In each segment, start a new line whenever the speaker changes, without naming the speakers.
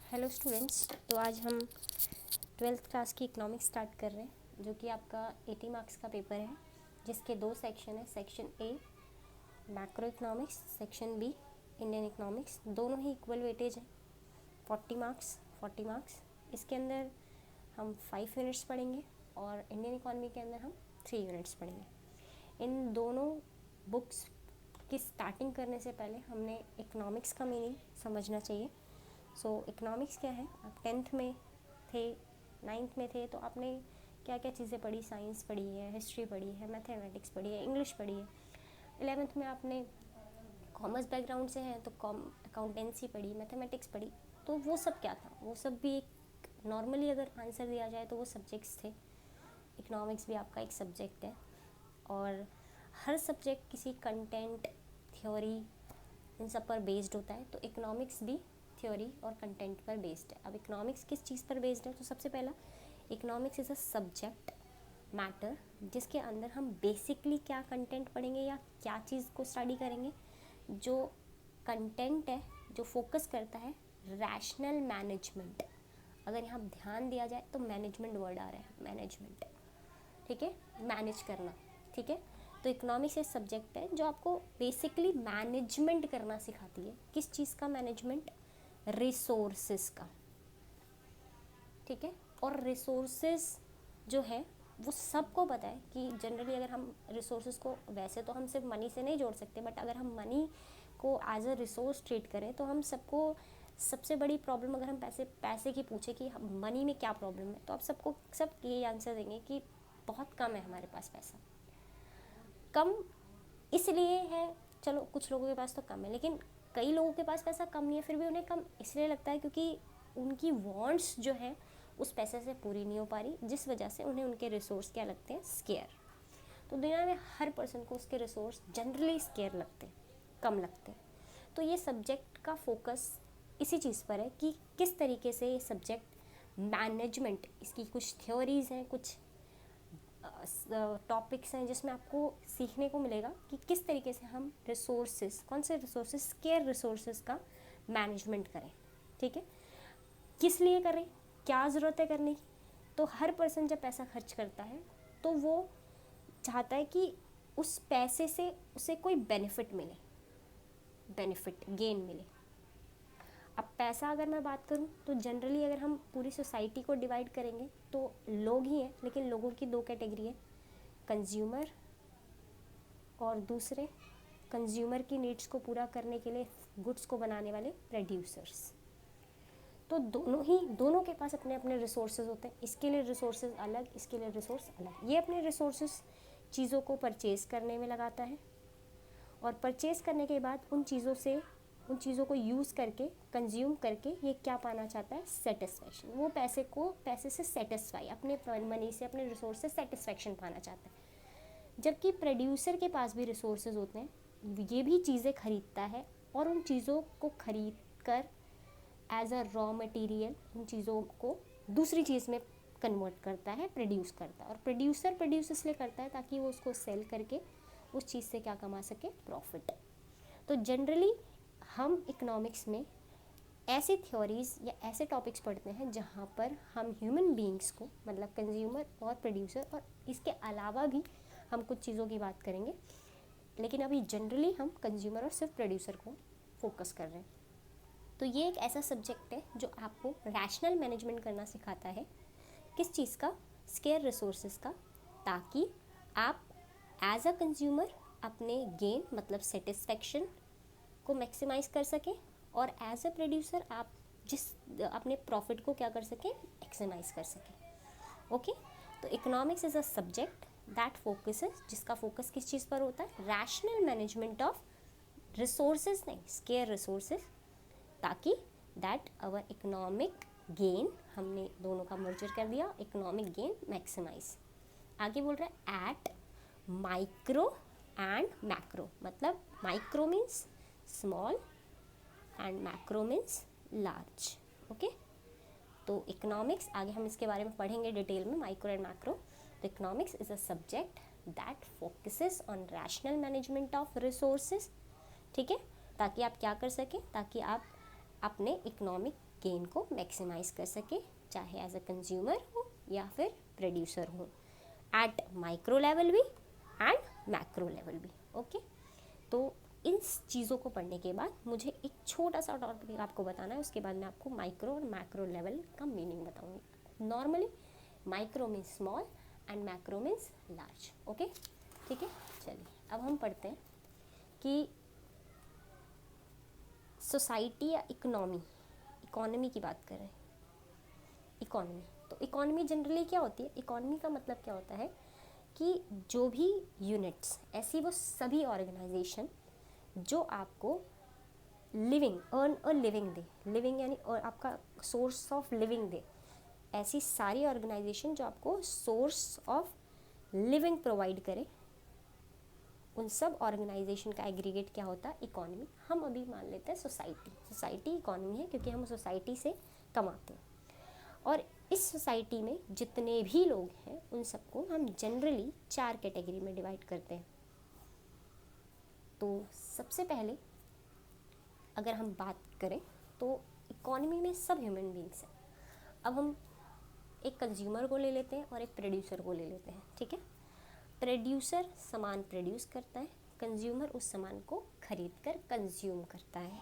Hello students. तो आज हम 12th क्लास की इकोनॉमिक्स स्टार्ट कर रहे हैं, जो कि आपका 80 मार्क्स का पेपर है, जिसके दो सेक्शन है। Section A macroeconomics, section B Indian economics. दोनों ही इक्वल वेटेज हैं, 40 मार्क्स। इसके अंदर हम 5 यूनिट्स पढ़ेंगे और इंडियन इकोनॉमी के अंदर हम 3 यूनिट्स पढ़ेंगे। इन दोनों बुक्स की स्टार्टिंग करने से पहले हमने इकोनॉमिक्स का मीनिंग समझना चाहिए। सो इकोनॉमिक्स क्या है? आप 10th में थे, 9th में थे, तो आपने क्या क्या चीज़ें पढ़ी? साइंस पढ़ी है, हिस्ट्री पढ़ी है, मैथमेटिक्स पढ़ी है, इंग्लिश पढ़ी है। 11th में आपने कॉमर्स बैकग्राउंड से हैं तो अकाउंटेंसी पढ़ी, मैथमेटिक्स पढ़ी। तो वो सब क्या था? वो सब भी एक नॉर्मली अगर आंसर दिया जाए तो वो सब्जेक्ट्स थे। इकोनॉमिक्स भी आपका एक सब्जेक्ट है और हर सब्जेक्ट किसी कंटेंट, थ्योरी, इन सब पर बेस्ड होता है। तो इकोनॉमिक्स भी थ्योरी और कंटेंट पर बेस्ड है। अब इकोनॉमिक्स किस चीज़ पर बेस्ड है? तो सबसे पहला, economics is a subject matter जिसके अंदर हम बेसिकली क्या कंटेंट पढ़ेंगे या क्या चीज़ को स्टडी करेंगे। जो कंटेंट है, जो फोकस करता है रैशनल मैनेजमेंट। अगर यहाँ ध्यान दिया जाए तो मैनेजमेंट वर्ड आ रहा है, मैनेजमेंट, ठीक है, मैनेज करना, ठीक है। तो इकोनॉमिक्स एक सब्जेक्ट है जो आपको बेसिकली मैनेजमेंट करना सिखाती है। किस चीज़ का मैनेजमेंट? रिसोर्सेज का, ठीक है। और रिसोर्सेज जो है वो सबको पता है कि जनरली अगर हम रिसोर्सेज को, वैसे तो हम सिर्फ मनी से नहीं जोड़ सकते, बट अगर हम मनी को एज अ रिसोर्स ट्रीट करें तो हम सबको, सबसे बड़ी प्रॉब्लम अगर हम पैसे की पूछे कि मनी में क्या प्रॉब्लम है, तो आप सब ये आंसर देंगे कि बहुत कम है हमारे पास पैसा। कम इसलिए है, चलो कुछ लोगों के पास तो कम है, लेकिन कई लोगों के पास पैसा कम नहीं है, फिर भी उन्हें कम इसलिए लगता है क्योंकि उनकी वांट्स जो है उस पैसे से पूरी नहीं हो पा रही, जिस वजह से उन्हें उनके रिसोर्स क्या लगते हैं? स्केयर। तो दुनिया में हर पर्सन को उसके रिसोर्स जनरली स्केयर लगते हैं, कम लगते हैं। तो ये सब्जेक्ट का फोकस इसी चीज़ पर है कि किस तरीके से ये सब्जेक्ट मैनेजमेंट, इसकी कुछ थ्योरीज हैं, कुछ टॉपिक्स हैं जिसमें आपको सीखने को मिलेगा कि किस तरीके से हम रिसोर्सेज, कौन से रिसोर्सेज, स्केयर रिसोर्सेज का मैनेजमेंट करें, ठीक है। किस लिए करें, क्या ज़रूरत है करने की? तो हर पर्सन जब पैसा खर्च करता है तो वो चाहता है कि उस पैसे से उसे कोई बेनिफिट मिले, बेनिफिट गेन मिले। अब पैसा अगर मैं बात करूं तो जनरली अगर हम पूरी सोसाइटी को डिवाइड करेंगे तो लोग ही हैं, लेकिन लोगों की दो कैटेगरी है, कंज्यूमर और दूसरे कंज्यूमर की नीड्स को पूरा करने के लिए गुड्स को बनाने वाले प्रोड्यूसर्स। तो दोनों के पास अपने अपने रिसोर्सेज होते हैं। इसके लिए रिसोर्सेज अलग, इसके लिए रिसोर्स अलग। ये अपने रिसोर्सेज चीज़ों को परचेज करने में लगाता है और परचेज करने के बाद उन चीज़ों को यूज़ करके, कंज्यूम करके ये क्या पाना चाहता है? सेटिस्फैक्शन। वो पैसे से सेटिस्फाई, अपने मनी से, अपने रिसोर्स से सेटिस्फैक्शन पाना चाहता है। जबकि प्रोड्यूसर के पास भी रिसोर्सेज होते हैं, ये भी चीज़ें खरीदता है और उन चीज़ों को खरीद कर एज अ रॉ मटेरियल उन चीज़ों को दूसरी चीज़ में कन्वर्ट करता है, प्रोड्यूस करता है। और प्रोड्यूस इसलिए करता है ताकि वो उसको सेल करके उस चीज़ से क्या कमा सके? प्रॉफिट। तो जनरली हम इकोनॉमिक्स में ऐसी थ्योरीज या ऐसे टॉपिक्स पढ़ते हैं जहाँ पर हम ह्यूमन बीइंग्स को, मतलब कंज्यूमर और प्रोड्यूसर, और इसके अलावा भी हम कुछ चीज़ों की बात करेंगे, लेकिन अभी जनरली हम कंज्यूमर और सिर्फ प्रोड्यूसर को फोकस कर रहे हैं। तो ये एक ऐसा सब्जेक्ट है जो आपको रैशनल मैनेजमेंट करना सिखाता है। किस चीज़ का? स्केयर रिसोर्सेज का, ताकि आप एज अ कंज्यूमर अपने गेन, मतलब सेटिस्फैक्शन को मैक्सिमाइज़ कर सकें, और एज अ प्रोड्यूसर आप अपने प्रॉफिट को क्या कर सकें? एक्समाइज़ कर सकें। ओके। तो economics is a subject that focuses, जिसका फोकस किस चीज़ पर होता है? रैशनल मैनेजमेंट ऑफ रिसोर्सेज, नहीं स्केयर रिसोर्सेज, ताकि दैट आवर इकोनॉमिक गेन, हमने दोनों का मर्जर कर दिया, इकोनॉमिक गेन मैक्सिमाइज। आगे बोल रहा है एट माइक्रो एंड मैक्रो, मतलब micro means small and macro means large. Okay. तो इकोनॉमिक्स, आगे हम इसके बारे में पढ़ेंगे डिटेल में, माइक्रो एंड मैक्रो। तो economics is a subject that focuses on rational management of resources, ठीक है, ताकि आप क्या कर सकें? ताकि आप अपने इकोनॉमिक गेन को मैक्सिमाइज कर सके, चाहे एज अ कंज्यूमर हो या फिर प्रोड्यूसर हो, एट माइक्रो लेवल भी एंड मैक्रो लेवल भी। ओके, तो इन चीज़ों को पढ़ने के बाद मुझे एक छोटा सा टॉपिक आपको बताना है, उसके बाद मैं आपको माइक्रो और मैक्रो लेवल का मीनिंग बताऊंगी। Normally micro means small and macro means large. Okay, ठीक है, चलिए अब हम पढ़ते हैं कि सोसाइटी या इकोनॉमी की बात कर रहे हैं। इकोनॉमी, तो इकोनॉमी जनरली क्या होती है? इकोनॉमी का मतलब क्या होता है कि जो भी यूनिट्स, ऐसी वो सभी ऑर्गेनाइजेशन जो आपको earn a living they, living यानी और आपका सोर्स ऑफ लिविंग दे, ऐसी सारी ऑर्गेनाइजेशन जो आपको सोर्स ऑफ लिविंग प्रोवाइड करे, उन सब ऑर्गेनाइजेशन का एग्रीगेट क्या होता है? इकोनॉमी। हम अभी मान लेते हैं सोसाइटी इकोनॉमी है, क्योंकि हम सोसाइटी से कमाते हैं। और इस सोसाइटी में जितने भी लोग हैं उन सबको हम जनरली 4 कैटेगरी में डिवाइड करते हैं। तो सबसे पहले अगर हम बात करें तो इकोनॉमी में सब ह्यूमन बींग्स हैं। अब हम एक कंज्यूमर को ले लेते हैं और एक प्रोड्यूसर को ले लेते हैं, ठीक है। प्रोड्यूसर सामान प्रोड्यूस करता है, कंज्यूमर उस सामान को खरीद कर कंज्यूम करता है।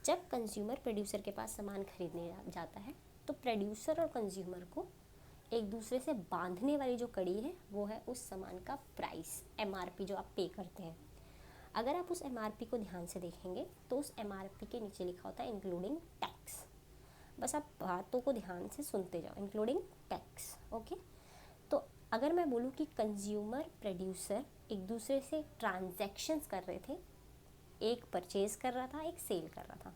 जब कंज्यूमर प्रोड्यूसर के पास सामान खरीदने जाता है तो प्रोड्यूसर और कंज्यूमर को एक दूसरे से बांधने वाली जो कड़ी है वो है उस सामान का प्राइस, MRP जो आप पे करते हैं। अगर आप उस MRP को ध्यान से देखेंगे तो उस MRP के नीचे लिखा होता है इंक्लूडिंग टैक्स। बस आप बातों को ध्यान से सुनते जाओ, इंक्लूडिंग टैक्स। ओके, तो अगर मैं बोलूँ कि कंज्यूमर प्रोड्यूसर एक दूसरे से ट्रांजैक्शंस कर रहे थे, एक परचेज कर रहा था, एक सेल कर रहा था,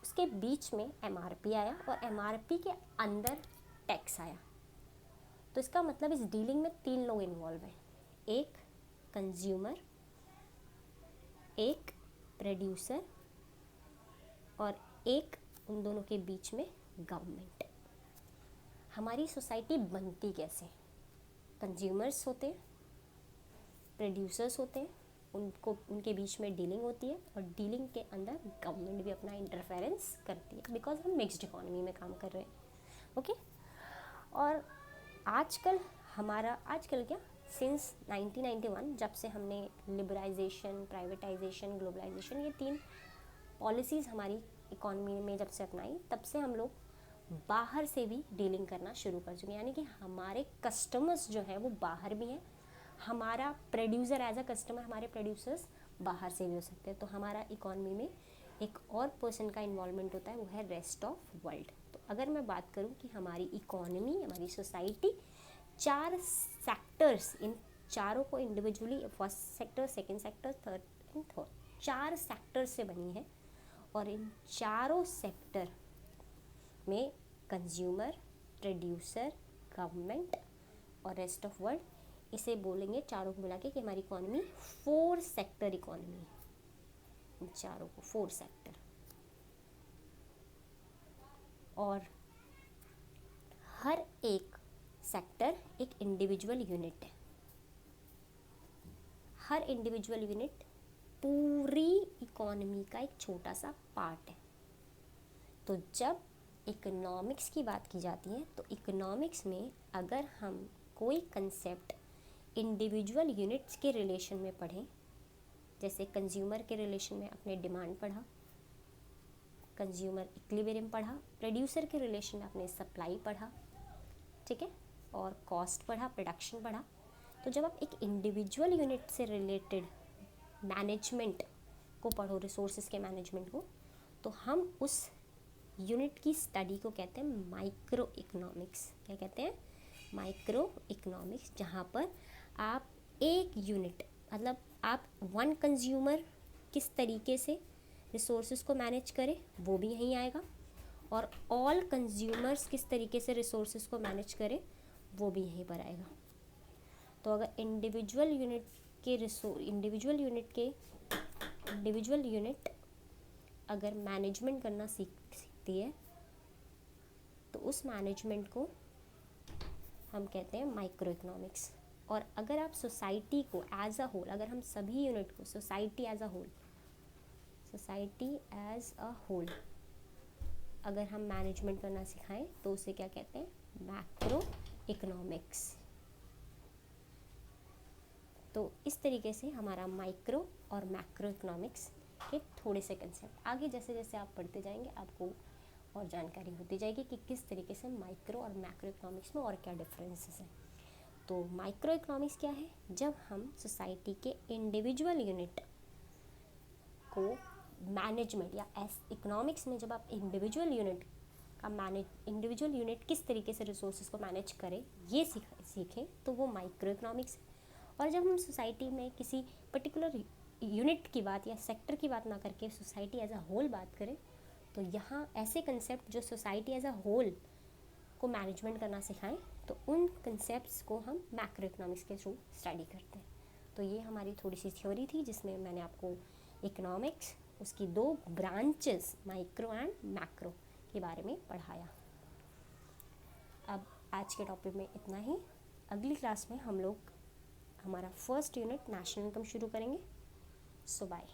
उसके बीच में MRP आया और MRP के अंदर टैक्स आया, तो इसका मतलब इस डीलिंग में 3 लोग इन्वॉल्व हैं, एक कंज्यूमर, एक प्रोड्यूसर और एक उन दोनों के बीच में गवर्नमेंट। हमारी सोसाइटी बनती कैसे? कंज्यूमर्स होते हैं, प्रोड्यूसर्स होते हैं, उनको उनके बीच में डीलिंग होती है और डीलिंग के अंदर गवर्नमेंट भी अपना इंटरफेरेंस करती है, बिकॉज हम मिक्स्ड इकोनॉमी में काम कर रहे हैं। ओके, और आजकल क्या, सिंस 1991 जब से हमने लिबरलाइजेशन, प्राइवेटाइजेशन, ग्लोबलाइजेशन, ये 3 पॉलिसीज़ हमारी इकोनॉमी में जब से अपनाई, तब से हम लोग बाहर से भी डीलिंग करना शुरू कर चुके हैं। यानी कि हमारे कस्टमर्स जो हैं वो बाहर भी हैं, हमारा प्रोड्यूसर एज अ कस्टमर, हमारे प्रोड्यूसर्स बाहर से भी हो सकते हैं। तो हमारा इकोनॉमी में एक और पर्सन का इन्वॉल्वमेंट होता है, वो है रेस्ट ऑफ वर्ल्ड। तो अगर मैं बात करूँ कि हमारी इकोनॉमी, हमारी सोसाइटी 4 सेक्टर्स, इन चारों को individually, first sector, second sector, third and fourth, 4 sector से बनी है। और इन चारों सेक्टर में कंज्यूमर, प्रोड्यूसर, गवर्नमेंट और रेस्ट ऑफ वर्ल्ड, इसे बोलेंगे चारों को मिला के कि हमारी इकोनॉमी 4 सेक्टर इकोनॉमी है। इन चारों को 4 सेक्टर, और हर एक सेक्टर एक इंडिविजुअल यूनिट है। हर इंडिविजुअल यूनिट पूरी इकोनॉमी का एक छोटा सा पार्ट है। तो जब इकोनॉमिक्स की बात की जाती है तो इकोनॉमिक्स में अगर हम कोई कंसेप्ट इंडिविजुअल यूनिट्स के रिलेशन में पढ़ें, जैसे कंज्यूमर के रिलेशन में अपने डिमांड पढ़ा, कंज्यूमर इक्विलिब्रियम पढ़ा, प्रोड्यूसर के रिलेशन में अपने सप्लाई पढ़ा, ठीक है, और कॉस्ट पढ़ा, प्रोडक्शन पढ़ा, तो जब आप एक इंडिविजुअल यूनिट से रिलेटेड मैनेजमेंट को पढ़ो, रिसोर्सेज के मैनेजमेंट को, तो हम उस यूनिट की स्टडी को कहते हैं माइक्रो इकोनॉमिक्स। क्या कहते हैं? माइक्रो इकोनॉमिक्स, जहाँ पर आप एक यूनिट, मतलब आप वन कंज्यूमर किस तरीके से रिसोर्सेज को मैनेज करे वो भी यहीं आएगा, और ऑल कंज्यूमर्स किस तरीके से रिसोर्सेज को मैनेज करे वो भी यहीं पर आएगा। तो अगर इंडिविजुअल यूनिट अगर मैनेजमेंट करना सीखती है तो उस मैनेजमेंट को हम कहते हैं माइक्रो इकोनॉमिक्स। और अगर आप सोसाइटी को एज अ होल, अगर हम सभी यूनिट को सोसाइटी एज अ होल अगर हम मैनेजमेंट करना सिखाएं तो उसे क्या कहते हैं, मैक्रो इकोनॉमिक्स। तो इस तरीके से हमारा माइक्रो और मैक्रो इकोनॉमिक्स के थोड़े से कंसेप्ट, आगे जैसे जैसे आप पढ़ते जाएंगे आपको और जानकारी होती जाएगी कि किस तरीके से माइक्रो और मैक्रो इकोनॉमिक्स में और क्या डिफरेंसेस हैं। तो माइक्रो इकोनॉमिक्स क्या है, जब हम सोसाइटी के इंडिविजुअल यूनिट को मैनेजमेंट या इकोनॉमिक्स में जब आप इंडिविजुअल यूनिट किस तरीके से रिसोर्सेज को मैनेज करें ये सीखें तो वो माइक्रो इकोनॉमिक्स है। और जब हम सोसाइटी में किसी पर्टिकुलर यूनिट की बात या सेक्टर की बात ना करके सोसाइटी एज अ होल बात करें तो यहाँ ऐसे कंसेप्ट जो सोसाइटी एज अ होल को मैनेजमेंट करना सिखाएं तो उन कंसेप्ट्स को हम मैक्रो इकोनॉमिक्स के थ्रू स्टडी करते हैं। तो ये हमारी थोड़ी सी थ्योरी थी जिसमें मैंने आपको इकोनॉमिक्स उसकी दो ब्रांचेस माइक्रो एंड मैक्रो के बारे में पढ़ाया। अब आज के टॉपिक में इतना ही। अगली क्लास में हम लोग हमारा फर्स्ट यूनिट नेशनल इनकम शुरू करेंगे। सो बाय।